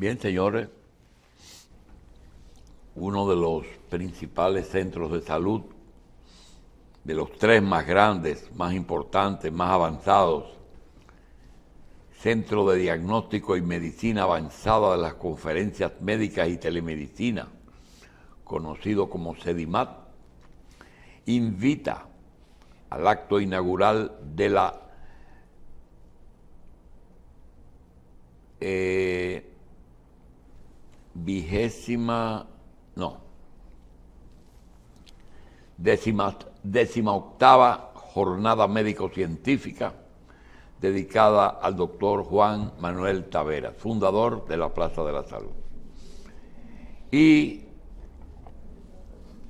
Bien, señores, uno de los principales centros de salud, de los tres más grandes, más importantes, más avanzados, Centro de Diagnóstico y Medicina Avanzada de las Conferencias Médicas y Telemedicina, conocido como CEDIMAT, invita al acto inaugural de la 18ª Jornada Médico-Científica dedicada al doctor Juan Manuel Taveras, fundador de la Plaza de la Salud. Y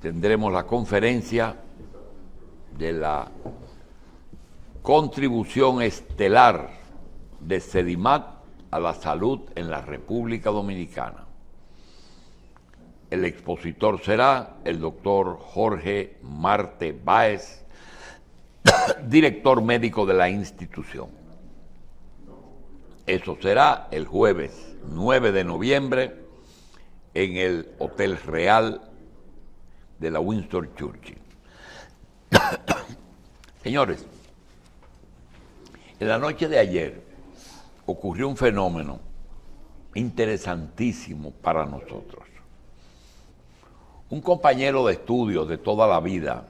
tendremos la conferencia de la contribución estelar de CEDIMAT a la salud en la República Dominicana. El expositor será el doctor Jorge Marte Báez, director médico de la institución. Eso será el jueves 9 de noviembre en el Hotel Real de la Winston Churchill. Señores, en la noche de ayer ocurrió un fenómeno interesantísimo para nosotros. Un compañero de estudios de toda la vida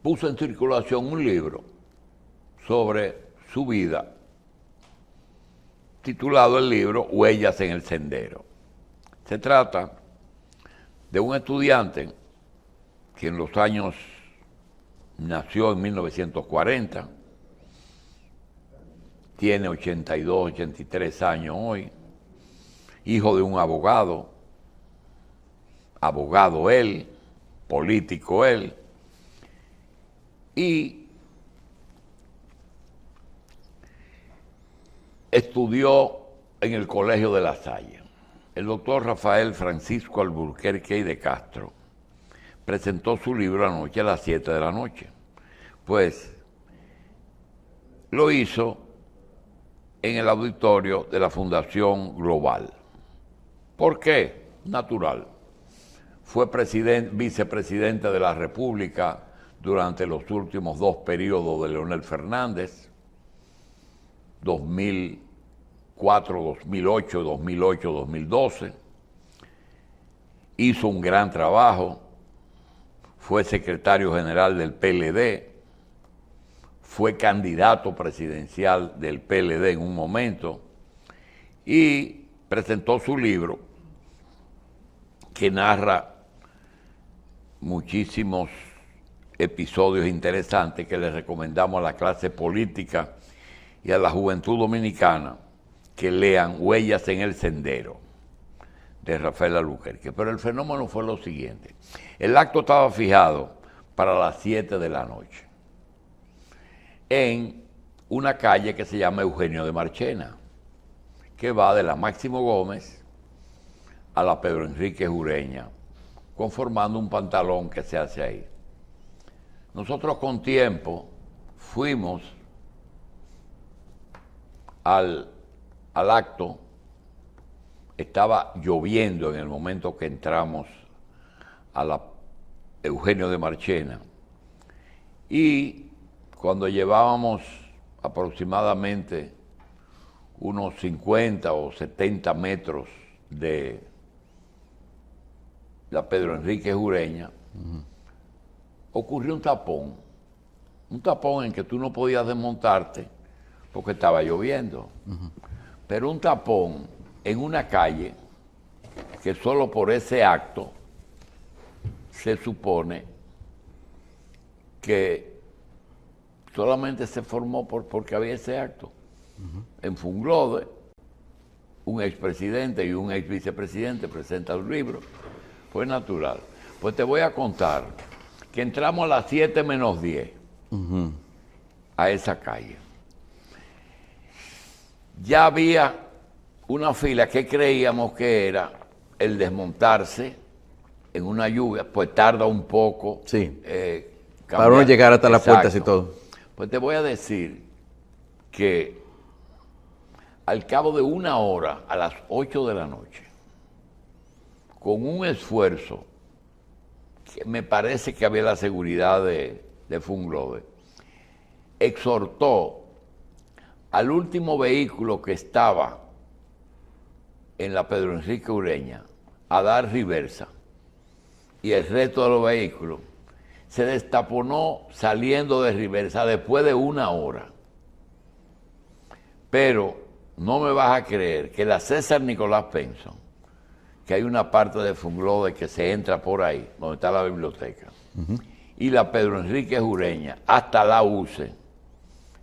puso en circulación un libro sobre su vida, titulado el libro Huellas en el Sendero. Se trata de un estudiante que en los años nació en 1940, tiene 82, 83 años hoy, hijo de un abogado él, político él, y estudió en el Colegio de La Salle. El doctor Rafael Francisco Alburquerque y de Castro presentó su libro anoche a las 7 de la noche. Pues lo hizo en el auditorio de la Fundación Global. ¿Por qué? Natural. Fue vicepresidente de la República durante los últimos dos periodos de Leonel Fernández, 2004, 2008, 2008, 2012. Hizo un gran trabajo, fue secretario general del PLD, fue candidato presidencial del PLD en un momento y presentó su libro que narra muchísimos episodios interesantes que les recomendamos a la clase política y a la juventud dominicana que lean Huellas en el Sendero, de Rafael Alburquerque. Pero el fenómeno fue lo siguiente. El acto estaba fijado para las 7 de la noche en una calle que se llama Eugenio de Marchena, que va de la Máximo Gómez a la Pedro Enrique Ureña, conformando un pantalón que se hace ahí. Nosotros con tiempo fuimos al acto. Estaba lloviendo en el momento que entramos a la Eugenio de Marchena, y cuando llevábamos aproximadamente unos 50 o 70 metros de la Pedro Enrique Ureña, ocurrió un tapón en que tú no podías desmontarte porque estaba lloviendo, pero un tapón en una calle que solo por ese acto se supone que solamente se formó porque había ese acto. En Funglode, un expresidente y un ex vicepresidente presentan el libro, fue natural. Pues te voy a contar que entramos a las 7 menos 10 a esa calle. Ya había una fila que creíamos que era el desmontarse en una lluvia, pues tarda un poco. Sí, para uno llegar hasta las puertas y todo. Pues te voy a decir que al cabo de una hora, a las 8 de la noche, con un esfuerzo que me parece que había la seguridad de Funglode, exhortó al último vehículo que estaba en la Pedro Enrique Ureña a dar reversa, y el resto de los vehículos se destaponó saliendo de reversa después de una hora. Pero no me vas a creer que la César Nicolás Penson, que hay una parte de Funglode que se entra por ahí, donde está la biblioteca, y la Pedro Enrique Ureña, hasta la UCE,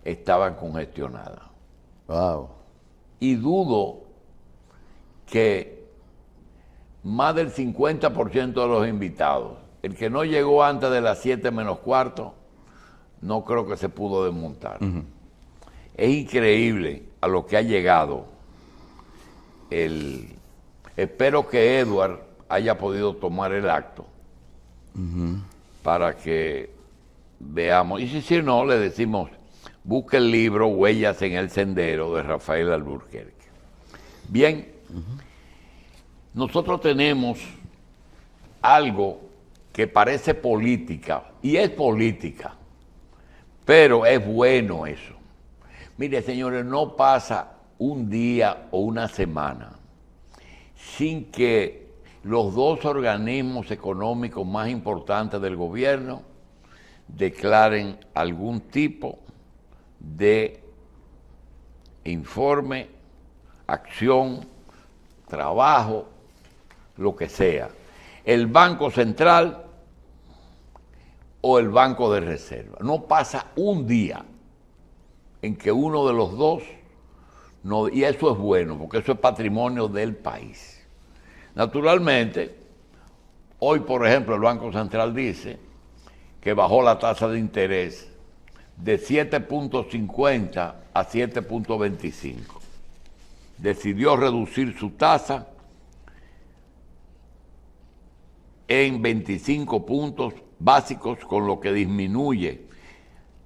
estaban congestionadas. Wow. Y dudo que más del 50% de los invitados, el que no llegó antes de las 7 menos cuarto, no creo que se pudo desmontar. Es increíble a lo que ha llegado. Espero que Edward haya podido tomar el acto para que veamos. Y si no, le decimos, busque el libro Huellas en el Sendero de Rafael Alburquerque. Bien, nosotros tenemos algo que parece política, y es política, pero es bueno eso. Mire, señores, no pasa un día o una semana sin que los dos organismos económicos más importantes del gobierno declaren algún tipo de informe, acción, trabajo, lo que sea. El Banco Central o el Banco de Reserva. No pasa un día en que uno de los dos no, y eso es bueno, porque eso es patrimonio del país. Naturalmente, hoy, por ejemplo, el Banco Central dice que bajó la tasa de interés de 7.50 a 7.25. Decidió reducir su tasa en 25 puntos básicos, con lo que disminuye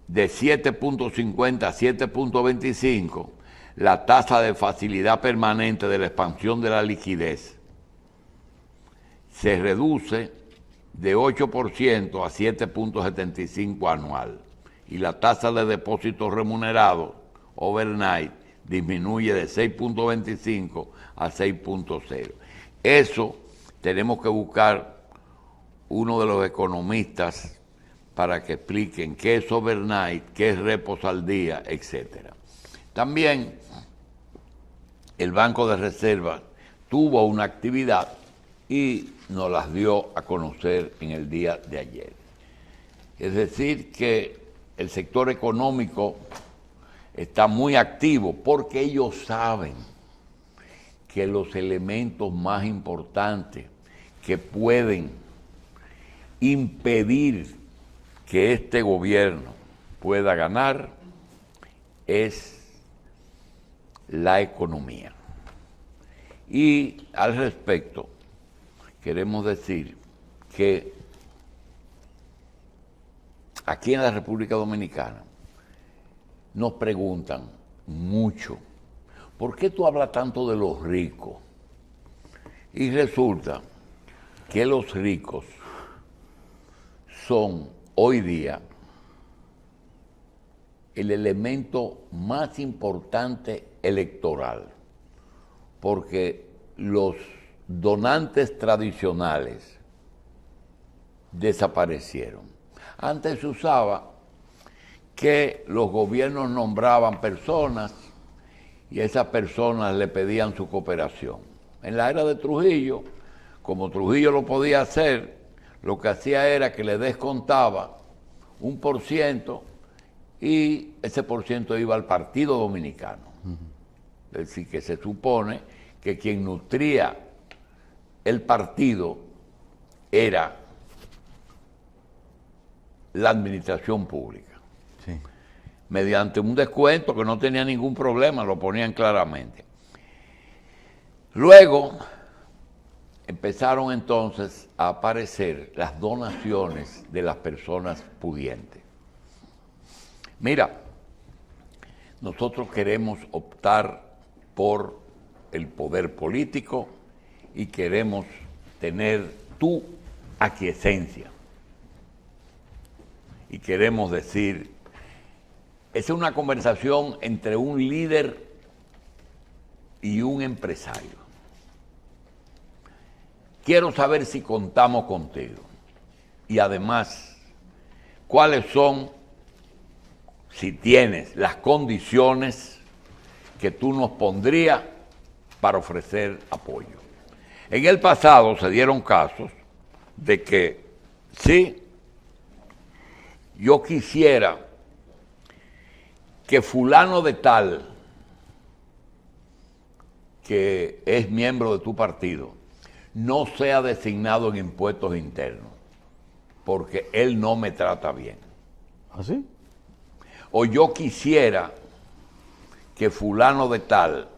de 7.50 a 7.25 la tasa de facilidad permanente de la expansión de la liquidez. Se reduce de 8% a 7.75 anual, y la tasa de depósitos remunerados overnight disminuye de 6.25 a 6.0. Eso tenemos que buscar uno de los economistas para que expliquen qué es overnight, qué es repos al día, etc. También el Banco de Reserva tuvo una actividad y nos las dio a conocer en el día de ayer. Es decir, que el sector económico está muy activo porque ellos saben que los elementos más importantes que pueden impedir que este gobierno pueda ganar es la economía. Y al respecto, queremos decir que aquí en la República Dominicana nos preguntan mucho, ¿por qué tú hablas tanto de los ricos? Y resulta que los ricos son hoy día el elemento más importante electoral, porque los donantes tradicionales desaparecieron. Antes se usaba que los gobiernos nombraban personas y esas personas le pedían su cooperación. En la era de Trujillo, como Trujillo lo podía hacer, lo que hacía era que le descontaba 1% y ese por ciento iba al Partido Dominicano. Es decir, que se supone que quien nutría el partido era la administración pública. Sí. Mediante un descuento que no tenía ningún problema, lo ponían claramente. Luego empezaron entonces a aparecer las donaciones de las personas pudientes. Mira, nosotros queremos optar por el poder político y queremos tener tu aquiescencia. Y queremos decir, esa es una conversación entre un líder y un empresario. Quiero saber si contamos contigo. Y además, cuáles son, si tienes, las condiciones que tú nos pondrías para ofrecer apoyo. En el pasado se dieron casos de que, sí, yo quisiera que fulano de tal, que es miembro de tu partido, no sea designado en impuestos internos, porque él no me trata bien. ¿Ah, sí? O yo quisiera que fulano de tal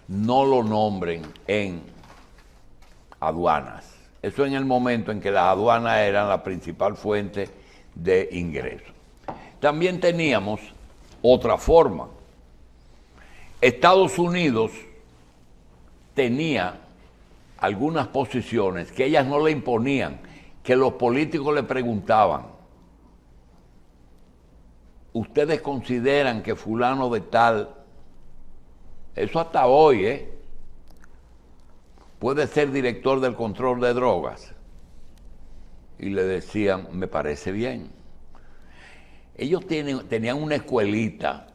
no lo nombren en aduanas. Eso en el momento en que las aduanas eran la principal fuente de ingresos. También teníamos otra forma. Estados Unidos tenía algunas posiciones que ellas no le imponían, que los políticos le preguntaban: ¿ustedes consideran que fulano de tal, eso hasta hoy, puede ser director del control de drogas? Y le decían, me parece bien. Ellos tenían una escuelita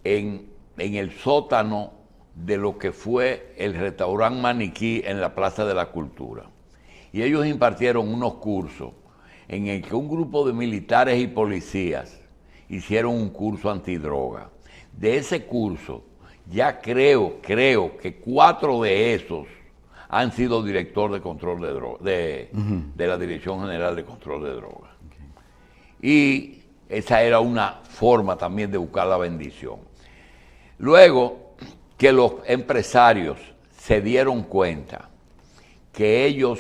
en el sótano de lo que fue el restaurante Maniquí en la Plaza de la Cultura. Y ellos impartieron unos cursos en el que un grupo de militares y policías hicieron un curso antidroga. De ese curso, ya creo que 4 de esos han sido director de control de drogas, de la Dirección General de Control de Drogas. Okay. Y esa era una forma también de buscar la bendición. Luego que los empresarios se dieron cuenta que ellos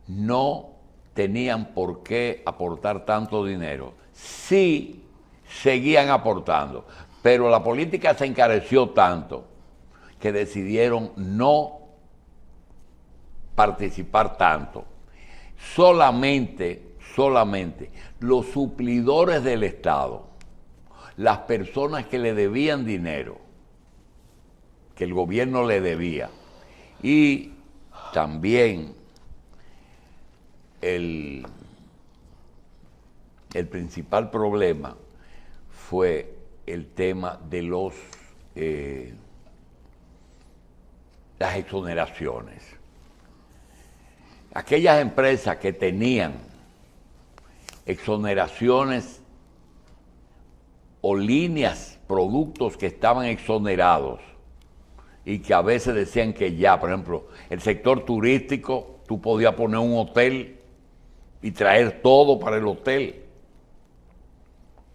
no tenían por qué aportar tanto dinero, sí seguían aportando, pero la política se encareció tanto que decidieron no participar tanto. Solamente los suplidores del Estado, las personas que le debían dinero, que el gobierno le debía, y también el principal problema fue el tema de las exoneraciones. Aquellas empresas que tenían exoneraciones o líneas, productos que estaban exonerados y que a veces decían que ya, por ejemplo, el sector turístico, tú podías poner un hotel y traer todo para el hotel.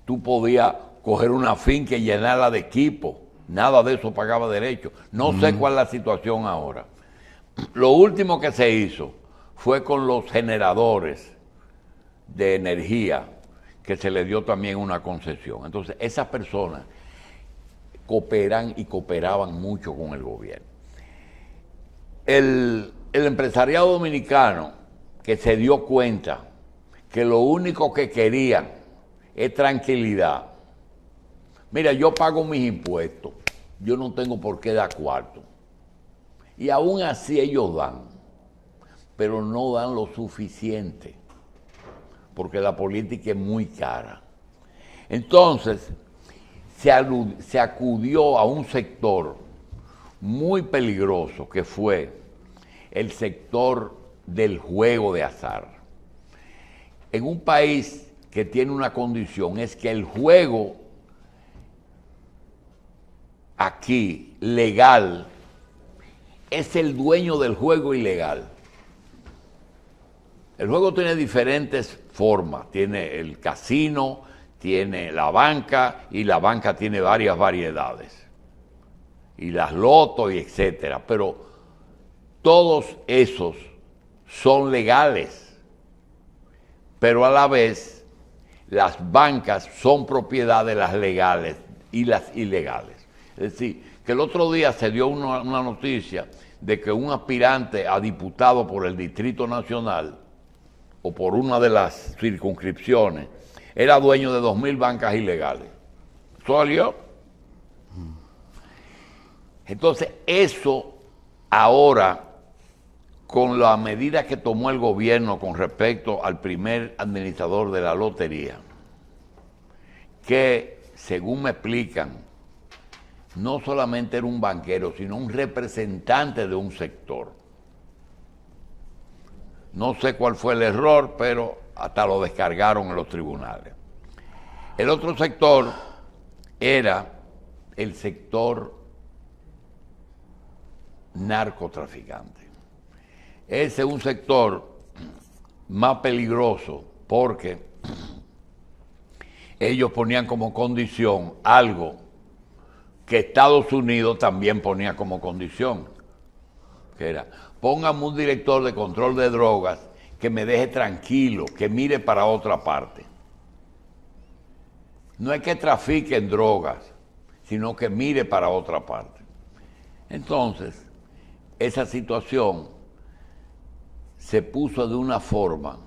Tú podías coger una finca y llenarla de equipo. Nada de eso pagaba derecho. No sé cuál es la situación ahora. Lo último que se hizo fue con los generadores de energía, que se les dio también una concesión. Entonces, esas personas cooperan y cooperaban mucho con el gobierno. El empresariado dominicano, que se dio cuenta que lo único que querían es tranquilidad. Mira, yo pago mis impuestos, yo no tengo por qué dar cuarto. Y aún así ellos dan, pero no dan lo suficiente, porque la política es muy cara. Entonces, se acudió a un sector muy peligroso, que fue el sector del juego de azar. En un país que tiene una condición, es que el juego aquí, legal, es el dueño del juego ilegal. El juego tiene diferentes formas, tiene el casino, tiene la banca, y la banca tiene varias variedades, y las lotos y etcétera, pero todos esos son legales, pero a la vez las bancas son propiedad de las legales y las ilegales. Es decir, que el otro día se dio una noticia de que un aspirante a diputado por el Distrito Nacional, o por una de las circunscripciones, era dueño de 2.000 bancas ilegales. ¿Eso salió? Entonces, eso ahora, con la medida que tomó el gobierno con respecto al primer administrador de la lotería, que, según me explican, no solamente era un banquero, sino un representante de un sector. No sé cuál fue el error, pero hasta lo descargaron en los tribunales. El otro sector era el sector narcotraficante. Ese es un sector más peligroso porque ellos ponían como condición algo que Estados Unidos también ponía como condición, que era: póngame un director de control de drogas que me deje tranquilo, que mire para otra parte. No es que trafiquen drogas, sino que mire para otra parte. Entonces, esa situación se puso de una forma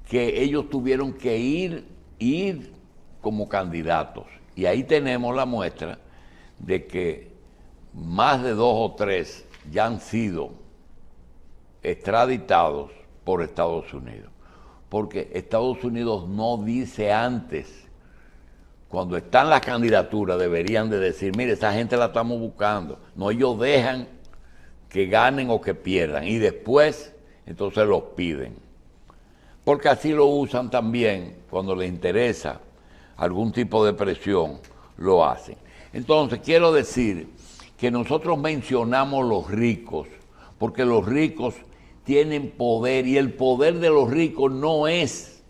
que ellos tuvieron que ir como candidatos. Y ahí tenemos la muestra de que más de 2 o 3 ya han sido extraditados por Estados Unidos. Porque Estados Unidos no dice antes, cuando están las candidaturas, deberían de decir: mire, esa gente la estamos buscando. No, ellos dejan que ganen o que pierdan y después entonces los piden. Porque así lo usan también cuando les interesa algún tipo de presión, lo hacen. Entonces, quiero decir que nosotros mencionamos los ricos, porque los ricos tienen poder, y el poder de los ricos no es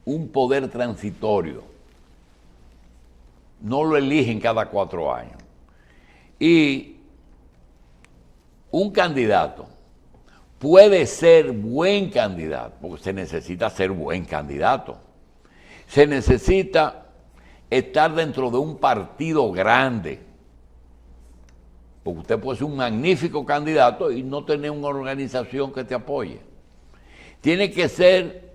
un poder transitorio. No lo eligen cada 4 años. Y un candidato puede ser buen candidato, porque se necesita ser buen candidato. Se necesita estar dentro de un partido grande, porque usted puede ser un magnífico candidato y no tener una organización que te apoye. Tiene que ser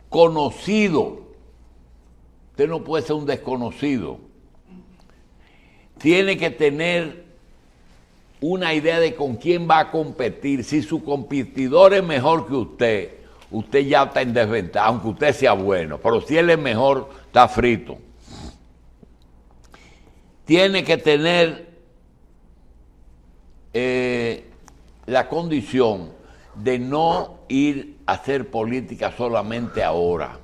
conocido. Usted no puede ser un desconocido. Tiene que tener una idea de con quién va a competir. Si su competidor es mejor que usted ya está en desventaja, aunque usted sea bueno. Pero si él es mejor, está frito. Tiene que tener la condición de no ir a hacer política solamente ahora.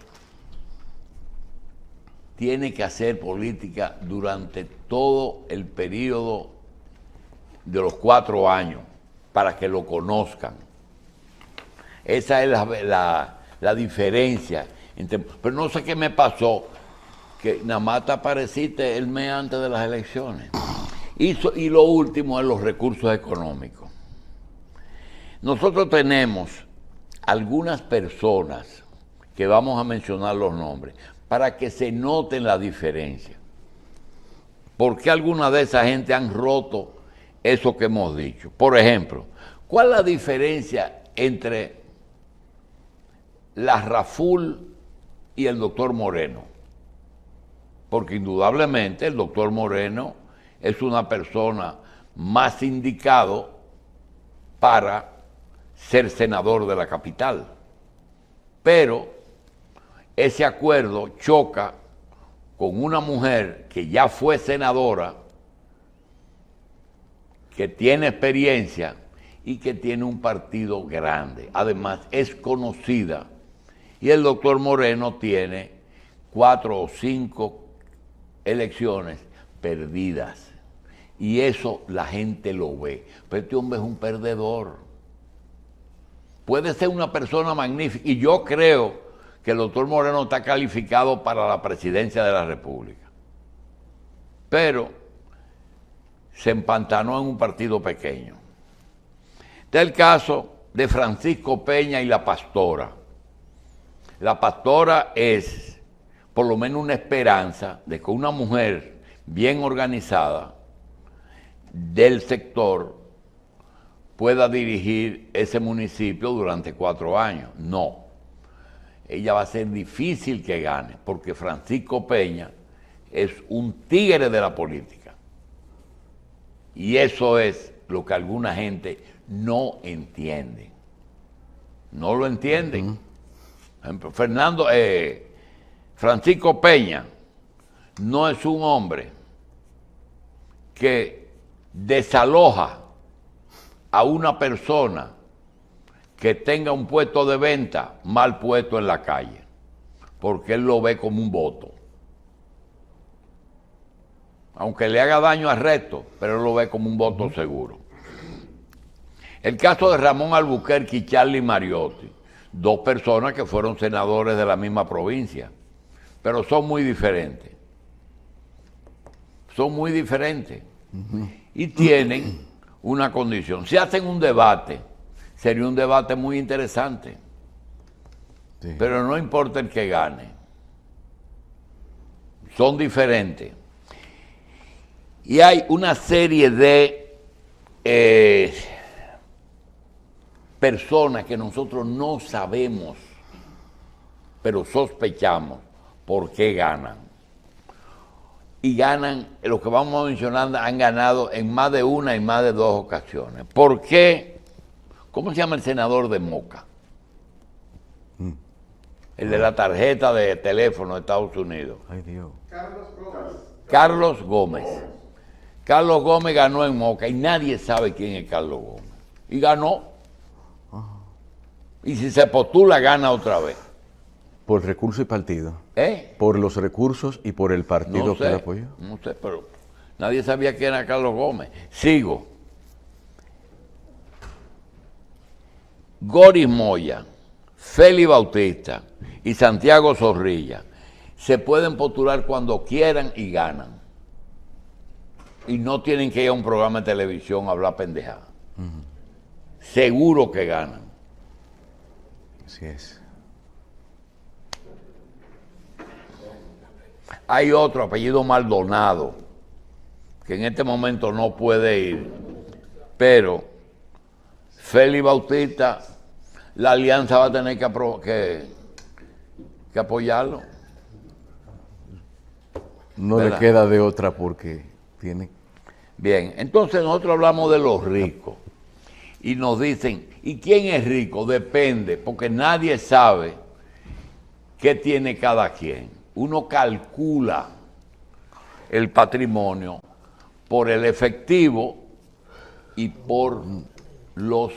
Tiene que hacer política durante todo el periodo de los 4 años para que lo conozcan. Esa es la diferencia. Pero no sé qué me pasó, que nada más te apareciste el mes antes de las elecciones. Y lo último es los recursos económicos. Nosotros tenemos algunas personas que vamos a mencionar los nombres para que se noten la diferencia. ¿Por qué alguna de esa gente han roto eso que hemos dicho? Por ejemplo, ¿cuál es la diferencia entre la Raful y el doctor Moreno? Porque indudablemente el doctor Moreno es una persona más indicado para ser senador de la capital. Pero ese acuerdo choca con una mujer que ya fue senadora, que tiene experiencia y que tiene un partido grande. Además, es conocida. Y el doctor Moreno tiene 4 o 5 elecciones perdidas. Y eso la gente lo ve. Pero este hombre es un perdedor. Puede ser una persona magnífica. Y yo creo que el doctor Moreno está calificado para la presidencia de la República. Pero se empantanó en un partido pequeño. Está el caso de Francisco Peña y la pastora. La pastora es por lo menos una esperanza de que una mujer bien organizada del sector pueda dirigir ese municipio durante 4 años. No. Ella va a ser difícil que gane, porque Francisco Peña es un tigre de la política. Y eso es lo que alguna gente no entiende. No lo entienden. Por ejemplo, Francisco Peña no es un hombre que desaloja a una persona que tenga un puesto de venta mal puesto en la calle, porque él lo ve como un voto. Aunque le haga daño al resto, pero él lo ve como un voto seguro. El caso de Ramón Albuquerque y Charlie Mariotti, 2 personas que fueron senadores de la misma provincia, pero son muy diferentes. Son muy diferentes. Y tienen una condición. Si hacen un debate, sería un debate muy interesante. Sí. Pero no importa el que gane. Son diferentes. Y hay una serie de personas que nosotros no sabemos, pero sospechamos por qué ganan. Y ganan, los que vamos a mencionar han ganado en más de una y más de 2 ocasiones. ¿Por qué? ¿Cómo se llama el senador de Moca? El de la tarjeta de teléfono de Estados Unidos. Ay, Dios. Carlos Gómez. Carlos Gómez ganó en Moca y nadie sabe quién es Carlos Gómez. Y ganó. Y si se postula, gana otra vez. Por recursos y partido. Por los recursos y por el partido no sé, que le apoyó. No sé, pero nadie sabía quién era Carlos Gómez. Sigo. Goris Moya, Félix Bautista y Santiago Zorrilla se pueden postular cuando quieran y ganan. Y no tienen que ir a un programa de televisión a hablar pendejada. Seguro que ganan. Así es. Hay otro apellido Maldonado, que en este momento no puede ir, pero Félix Bautista, la alianza va a tener que apoyarlo. No ¿verdad? Le queda de otra porque tiene... Bien, entonces nosotros hablamos de los ricos y nos dicen, ¿y quién es rico? Depende, porque nadie sabe qué tiene cada quien. Uno calcula el patrimonio por el efectivo y por los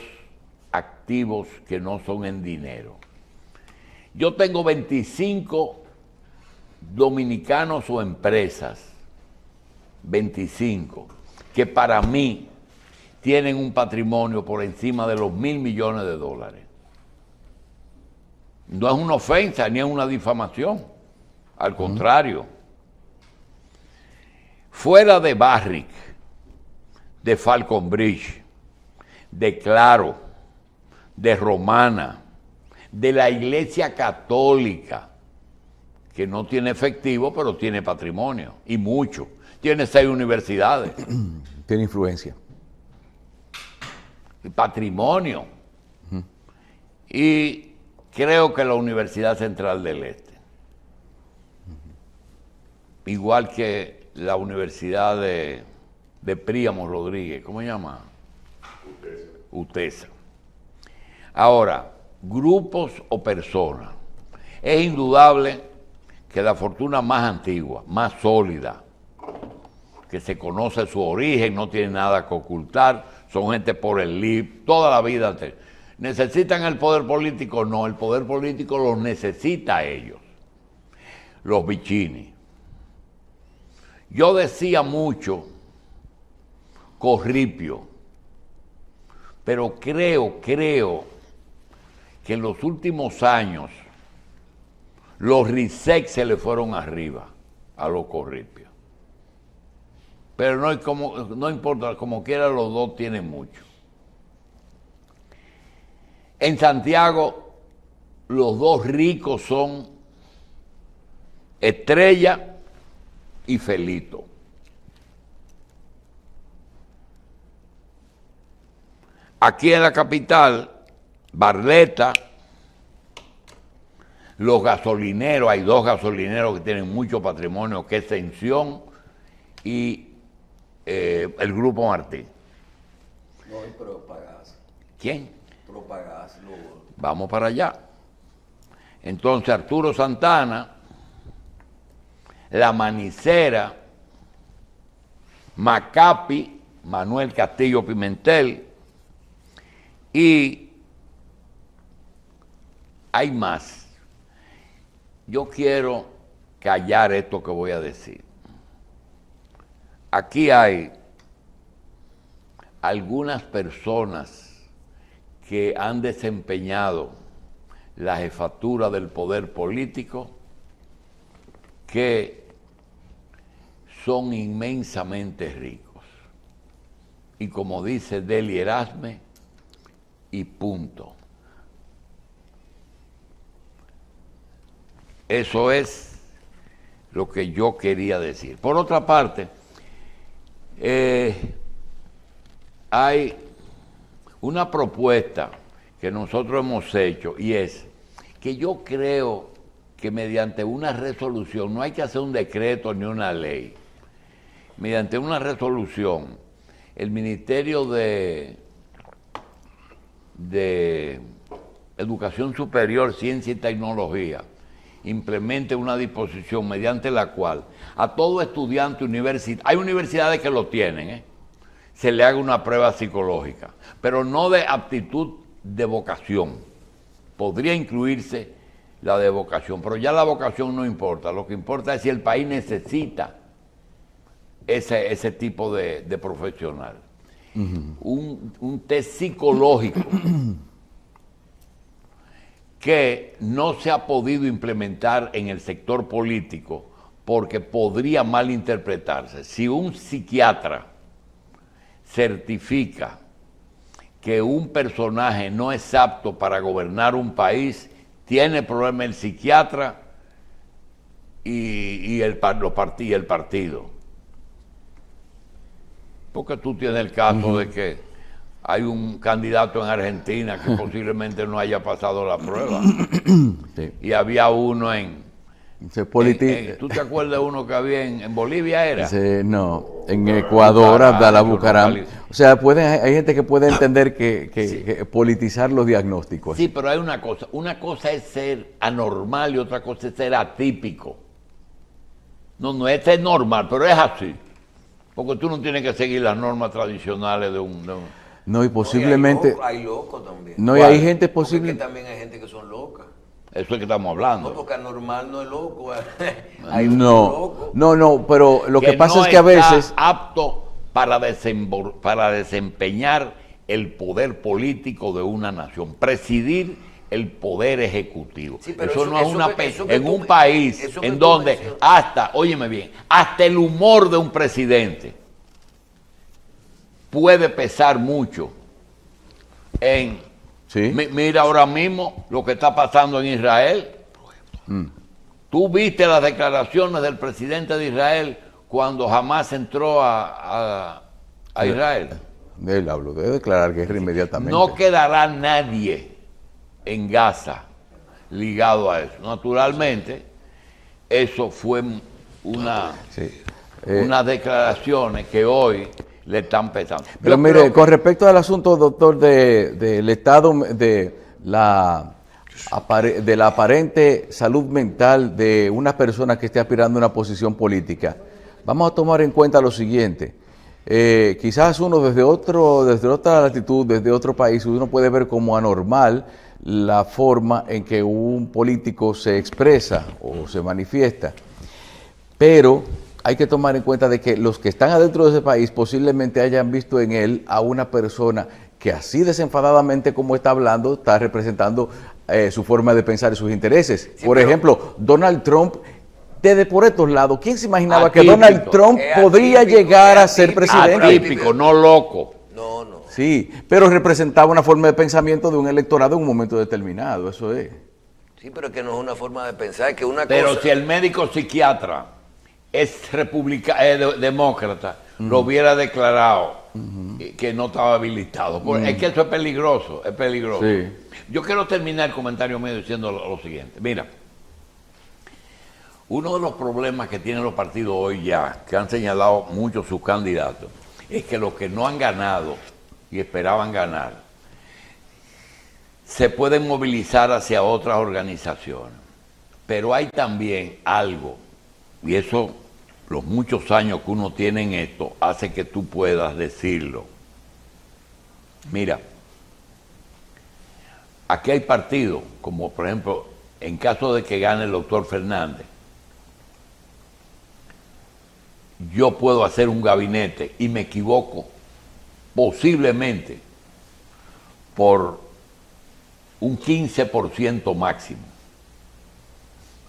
activos que no son en dinero. Yo tengo 25 dominicanos o empresas, 25, que para mí tienen un patrimonio por encima de los $1.000 millones. No es una ofensa ni es una difamación. Al contrario, fuera de Barrick, de Falcon Bridge, de Claro, de Romana, de la Iglesia Católica, que no tiene efectivo, pero tiene patrimonio, y mucho. Tiene 6 universidades. Tiene influencia. Y patrimonio. Y creo que la Universidad Central del Este. Igual que la Universidad de Príamo Rodríguez, ¿cómo se llama? UTESA. Ahora, grupos o personas. Es indudable que la fortuna más antigua, más sólida, que se conoce su origen, no tiene nada que ocultar, son gente por el LIB, toda la vida. ¿Necesitan el poder político? No, el poder político los necesita a ellos. Los Vicini. Yo decía mucho Corripio, pero creo que en los últimos años los RISEC se le fueron arriba a los Corripios. Pero no importa, como quiera los dos tienen mucho. En Santiago los 2 ricos son Estrella y Felito, aquí en la capital, Barletta, los gasolineros, hay 2 gasolineros que tienen mucho patrimonio, que es Tensión y el Grupo Martín. No, hay Propagas. ¿Quién? Propagas. Vamos para allá. Entonces Arturo Santana, La Manicera, Macapi, Manuel Castillo Pimentel, y hay más. Yo quiero callar esto que voy a decir. Aquí hay algunas personas que han desempeñado la jefatura del poder político que son inmensamente ricos. Y como dice Deli Erasme, y punto. Eso es lo que yo quería decir. Por otra parte, hay una propuesta que nosotros hemos hecho, y es que yo creo que mediante una resolución, no hay que hacer un decreto ni una ley, mediante una resolución, el Ministerio de Educación Superior, Ciencia y Tecnología implemente una disposición mediante la cual a todo estudiante universitario, hay universidades que lo tienen, se le haga una prueba psicológica, pero no de aptitud de vocación. Podría incluirse la de vocación, pero ya la vocación no importa, lo que importa es si el país necesita ese tipo de profesional. Un test psicológico que no se ha podido implementar en el sector político porque podría malinterpretarse. Si un psiquiatra certifica que un personaje no es apto para gobernar un país, tiene problema el psiquiatra y el partido. Porque tú tienes el caso de que hay un candidato en Argentina que posiblemente no haya pasado la prueba. Sí. Y había uno ¿tú te acuerdas de uno que había en Bolivia era? Sí, no, en Ecuador, Abdalá Bucaram. O sea, hay gente que puede entender que politizar los diagnósticos. Sí, pero hay una cosa es ser anormal y otra cosa es ser atípico. No es ser normal, pero es así. Porque tú no tienes que seguir las normas tradicionales de un... No, y posiblemente... No, hay locos también. No, y hay gente posible... Porque también hay gente que son locas. Eso es que estamos hablando. No, porque anormal no es loco. No, pero lo que pasa es que a veces... apto para desempeñar el poder político de una nación, presidir el poder ejecutivo. Sí, eso no es un país en donde óyeme bien, hasta el humor de un presidente puede pesar mucho en... ¿Sí? Mira ahora mismo lo que está pasando en Israel. Tú viste las declaraciones del presidente de Israel cuando Hamás entró a Israel. Él habló de declarar guerra inmediatamente. No quedará nadie en Gaza ligado a eso. Naturalmente, eso fue unas declaraciones que hoy le están pesando. Pero mire, con respecto al asunto, doctor, del estado de la aparente salud mental de una persona que esté aspirando a una posición política, vamos a tomar en cuenta lo siguiente. Quizás uno desde otra latitud, desde otro país, uno puede ver como anormal la forma en que un político se expresa o se manifiesta, pero hay que tomar en cuenta de que los que están adentro de ese país posiblemente hayan visto en él a una persona que así desenfadadamente como está hablando, está representando su forma de pensar y sus intereses. Sí, por ejemplo, Donald Trump, desde por estos lados, ¿quién se imaginaba que Donald Trump podría llegar a ser presidente? Atípico, no loco. No. Sí, pero representaba una forma de pensamiento de un electorado en un momento determinado, eso es. Sí, pero es que no es una forma de pensar, que una pero cosa... si el médico psiquiatra es demócrata, lo hubiera declarado que no estaba habilitado. Es que eso es peligroso, es peligroso. Sí. Yo quiero terminar el comentario mío diciendo lo siguiente. Mira, uno de los problemas que tienen los partidos hoy ya, que han señalado muchos sus candidatos, es que los que no han ganado y esperaban ganar, se pueden movilizar hacia otras organizaciones. Pero hay también algo, y eso, los muchos años que uno tiene en esto, hace que tú puedas decirlo. Mira, aquí hay partidos, como por ejemplo, en caso de que gane el doctor Fernández, yo puedo hacer un gabinete y me equivoco, posiblemente, por un 15% máximo.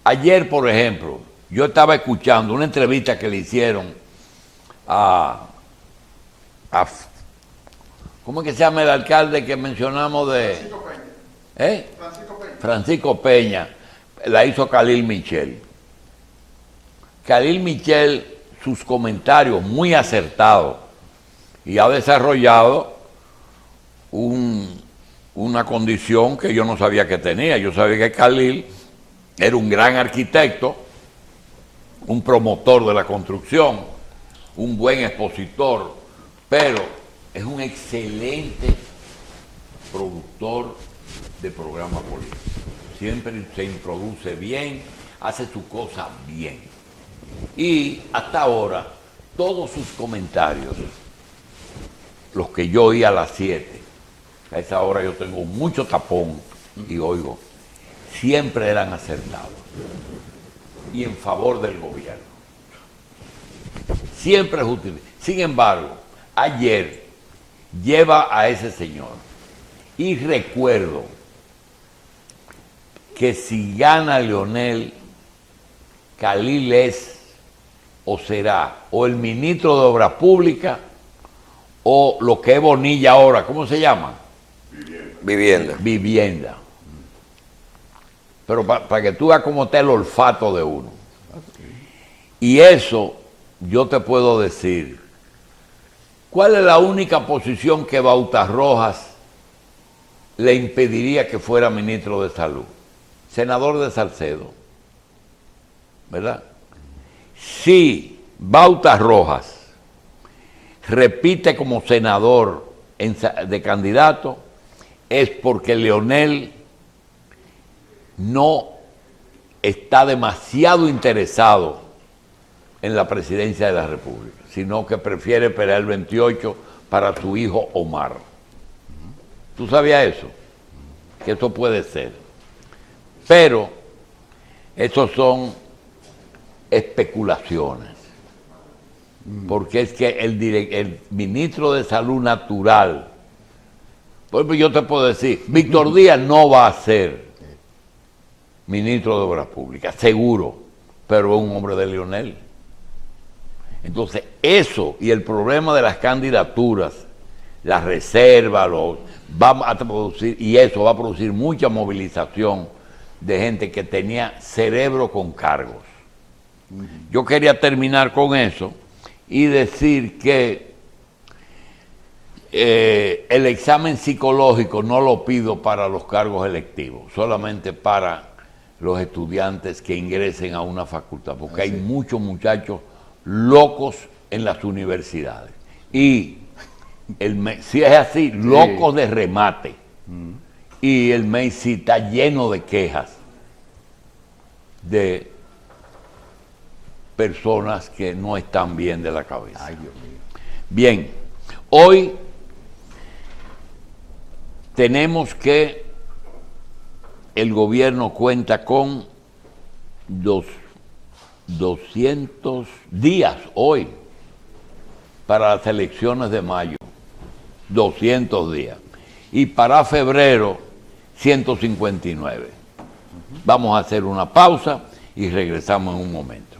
Ayer, por ejemplo, yo estaba escuchando una entrevista que le hicieron a ¿cómo es que se llama el alcalde que mencionamos de... Francisco Peña. Francisco Peña. Francisco Peña, la hizo Khalil Michel. Khalil Michel, sus comentarios muy acertados, y ha desarrollado una condición que yo no sabía que tenía. Yo sabía que Khalil era un gran arquitecto, un promotor de la construcción, un buen expositor, pero es un excelente productor de programas políticos. Siempre se introduce bien, hace su cosa bien. Y hasta ahora, todos sus comentarios, los que yo oí a las 7, a esa hora yo tengo mucho tapón y oigo, siempre eran acertados y en favor del gobierno. Siempre justificados. Sin embargo, ayer lleva a ese señor y recuerdo que si gana Leonel, Khalil es o será o el ministro de Obras Públicas o lo que es Bonilla ahora, ¿cómo se llama? Vivienda. Vivienda. Pero para que tú veas cómo está el olfato de uno. Y eso yo te puedo decir, ¿cuál es la única posición que Bautas Rojas le impediría que fuera ministro de Salud? Senador de Salcedo, ¿verdad? Si Bautas Rojas repite como senador de candidato, es porque Leonel no está demasiado interesado en la presidencia de la República, sino que prefiere esperar el 28 para su hijo Omar. ¿Tú sabías eso? Que eso puede ser. Pero esos son especulaciones. Porque es que el ministro de Salud Natural, por ejemplo, yo te puedo decir, Víctor Díaz no va a ser ministro de Obras Públicas, seguro, pero es un hombre de Leonel. Entonces, eso y el problema de las candidaturas, las reservas, va a producir, y eso va a producir mucha movilización de gente que tenía cerebro con cargos. Yo quería terminar con eso y decir que el examen psicológico no lo pido para los cargos electivos, solamente para los estudiantes que ingresen a una facultad, porque hay muchos muchachos locos en las universidades. Y si es así, locos de remate. Y el MEISI está lleno de quejas de personas que no están bien de la cabeza. Ay, Dios mío. Bien, hoy tenemos que el gobierno cuenta con 200 días hoy para las elecciones de mayo, 200 días. Y para febrero, 159. Vamos a hacer una pausa y regresamos en un momento.